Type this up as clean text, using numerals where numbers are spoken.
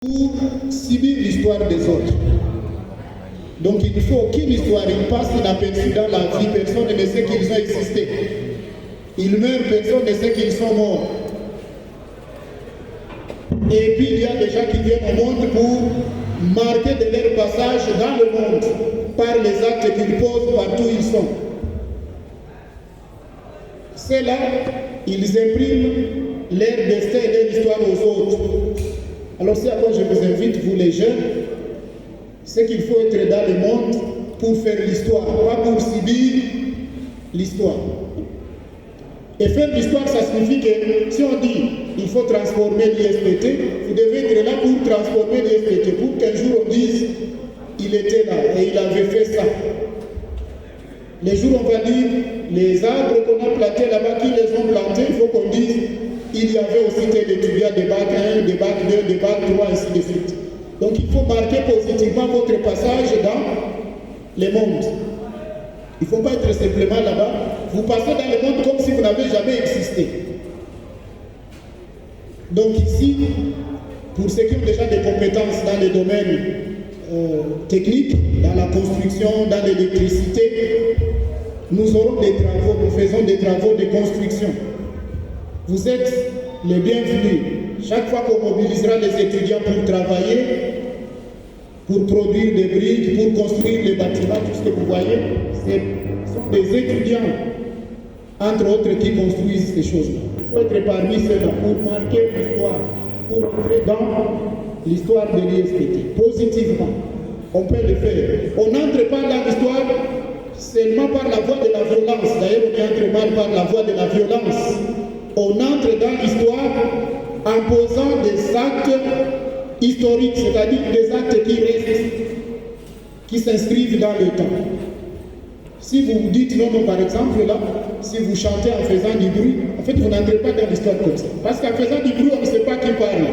pour subir l'histoire des autres. Donc il ne faut aucune histoire, ils passent inaperçus dans la vie, personne ne sait qu'ils ont existé. Ils meurent, personne ne sait qu'ils sont morts. Et puis il y a des gens qui viennent au monde pour marquer de leur passage dans le monde par les actes qu'ils posent partout où ils sont. Ceux-là, ils impriment leur destin et leur histoire aux autres. Alors c'est à quoi je vous invite, vous les jeunes, c'est qu'il faut être dans le monde pour faire l'histoire, pas pour subir l'histoire. Et faire l'histoire, ça signifie que si on dit il faut transformer l'ISPT, vous devez être là pour transformer l'ISPT, pour qu'un jour on dise il était là et il avait fait ça. Les jours on va dire les arbres qu'on a plantés là-bas, qui les ont plantés, il faut qu'on dise il y avait aussi tel étudiant de bac 1, de bac 2, de bac 3, ainsi de suite. Donc il faut marquer positivement votre passage dans le monde. Il ne faut pas être simplement là-bas. Vous passez dans le monde comme si vous n'avez jamais existé. Donc ici, pour ceux qui ont déjà des compétences dans les domaines techniques, dans la construction, dans l'électricité, nous aurons des travaux, nous faisons des travaux de construction. Vous êtes les bienvenus. Chaque fois qu'on mobilisera les étudiants pour travailler, pour produire des briques, pour construire les bâtiments, tout ce que vous voyez, ce sont des étudiants, entre autres, qui construisent ces choses-là. Il faut être parmi ceux-là pour marquer l'histoire, pour entrer dans l'histoire de l'ISPT, positivement. On peut le faire. On n'entre pas dans l'histoire seulement par la voie de la violence. D'ailleurs, on entre mal par la voie de la violence. On entre dans l'histoire en posant des actes historiques, c'est-à-dire des actes qui restent, qui s'inscrivent dans le temps. Si vous vous dites non, par exemple, là, si vous chantez en faisant du bruit, en fait, vous n'entrez pas dans l'histoire comme ça. Parce qu'en faisant du bruit, on ne sait pas qui parle.